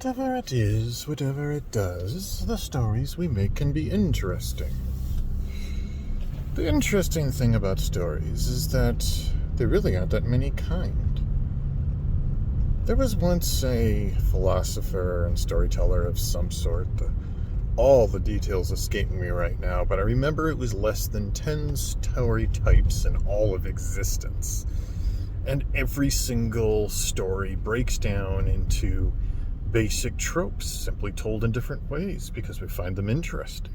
Whatever it is, whatever it does, the stories we make can be interesting. The interesting thing about stories is that there really aren't that many kind. There was once a philosopher and storyteller of some sort. All the details escaping me right now, but I remember it was less than 10 story types in all of existence. And every single story breaks down into basic tropes, simply told in different ways because we find them interesting.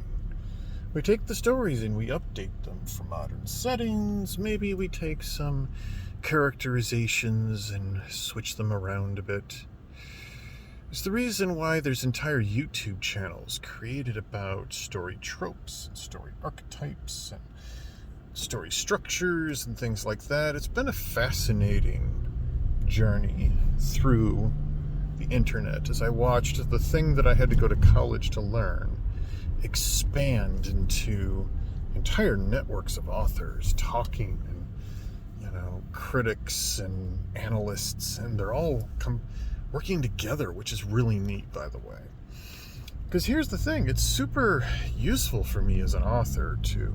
We take the stories and we update them for modern settings. Maybe we take some characterizations and switch them around a bit. It's the reason why there's entire YouTube channels created about story tropes and story archetypes and story structures and things like that. It's been a fascinating journey through the internet as I watched the thing that I had to go to college to learn expand into entire networks of authors talking and, critics and analysts, and they're all working together, which is really neat, by the way. Because here's the thing, it's super useful for me as an author to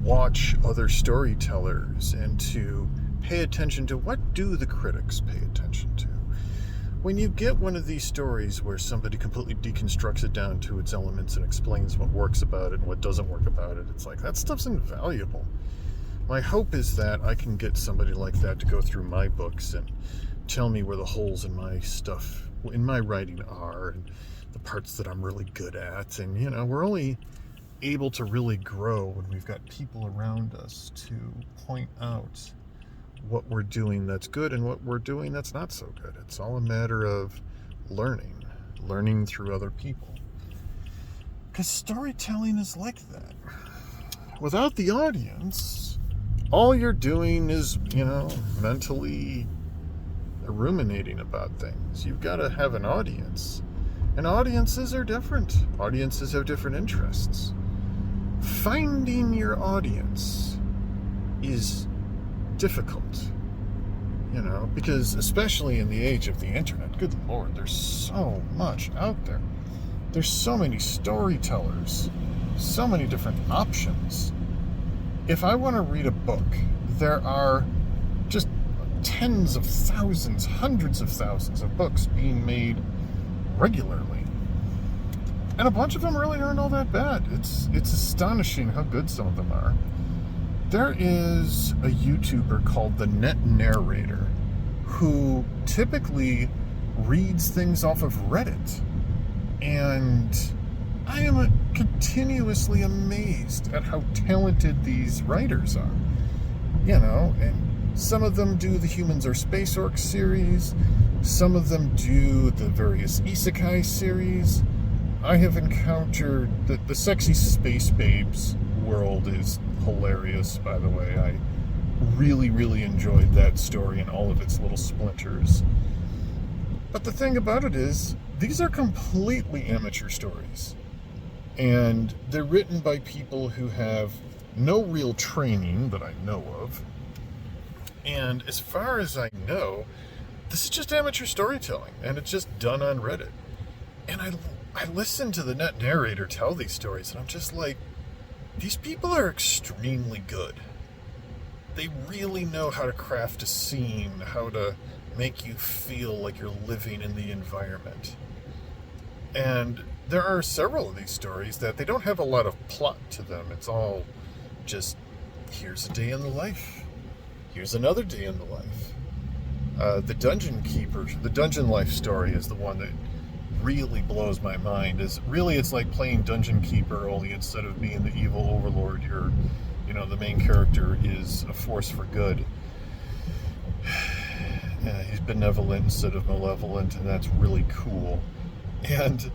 watch other storytellers and to pay attention to what do the critics pay attention to. When you get one of these stories where somebody completely deconstructs it down to its elements and explains what works about it and what doesn't work about it, it's like, that stuff's invaluable. My hope is that I can get somebody like that to go through my books and tell me where the holes in my stuff, in my writing are, and the parts that I'm really good at. And, we're only able to really grow when we've got people around us to point out what we're doing that's good and what we're doing that's not so good. It's all a matter of learning through other people. Because storytelling is like that. Without the audience, all you're doing is, mentally ruminating about things. You've got to have an audience. And audiences are different. Audiences have different interests. Finding your audience is difficult, because especially in the age of the internet, good Lord, there's so much out there. There's so many storytellers, so many different options. If I want to read a book, there are just tens of thousands, hundreds of thousands of books being made regularly. And a bunch of them really aren't all that bad. It's astonishing how good some of them are. There is a YouTuber called the Net Narrator who typically reads things off of Reddit. And I am continuously amazed at how talented these writers are. And some of them do the Humans Are Space Orcs series. Some of them do the various isekai series. I have encountered the Sexy Space Babes world is hilarious, by the way. I really, really enjoyed that story and all of its little splinters. But the thing about it is, these are completely amateur stories. And they're written by people who have no real training that I know of. And as far as I know, this is just amateur storytelling, and it's just done on Reddit. And I listen to the Net Narrator tell these stories, and I'm just like, these people are extremely good. They really know how to craft a scene, how to make you feel like you're living in the environment. And there are several of these stories that they don't have a lot of plot to them. It's all just, here's a day in the life. Here's another day in the life. The Dungeon Life story is the one that really blows my mind. It's like playing Dungeon Keeper, only instead of being the evil overlord, the main character is a force for good. He's benevolent instead of malevolent, and that's really cool. And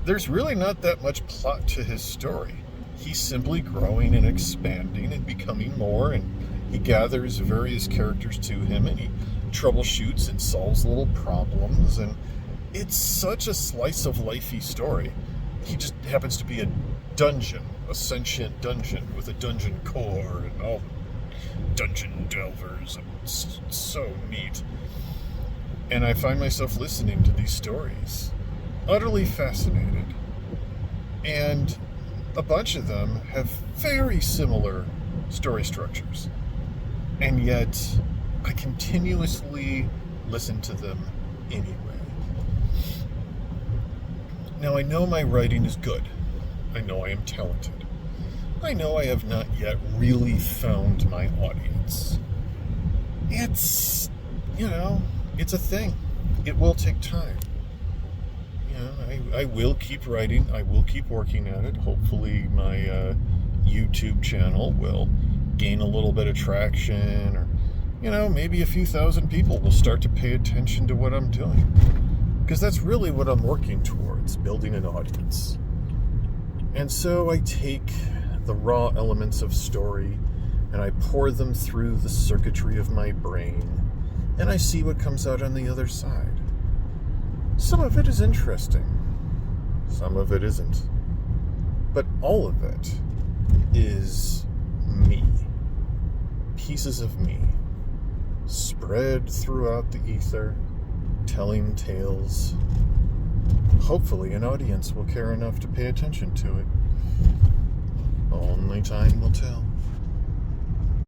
there's really not that much plot to his story. He's simply growing and expanding and becoming more, and he gathers various characters to him, and he troubleshoots and solves little problems, and it's such a slice of lifey story. He just happens to be a dungeon, a sentient dungeon with a dungeon core and all dungeon delvers, and it's so neat. And I find myself listening to these stories utterly fascinated. And a bunch of them have very similar story structures. And yet, I continuously listen to them anyway. Now, I know my writing is good. I know I am talented. I know I have not yet really found my audience. It's, it's a thing. It will take time. I will keep writing. I will keep working at it. Hopefully my YouTube channel will gain a little bit of traction, or, maybe a few thousand people will start to pay attention to what I'm doing. Because that's really what I'm working towards, building an audience. And so I take the raw elements of story and I pour them through the circuitry of my brain, and I see what comes out on the other side. Some of it is interesting. Some of it isn't. But all of it is me. Pieces of me. Spread throughout the ether, telling tales. Hopefully an audience will care enough to pay attention to it. Only time will tell.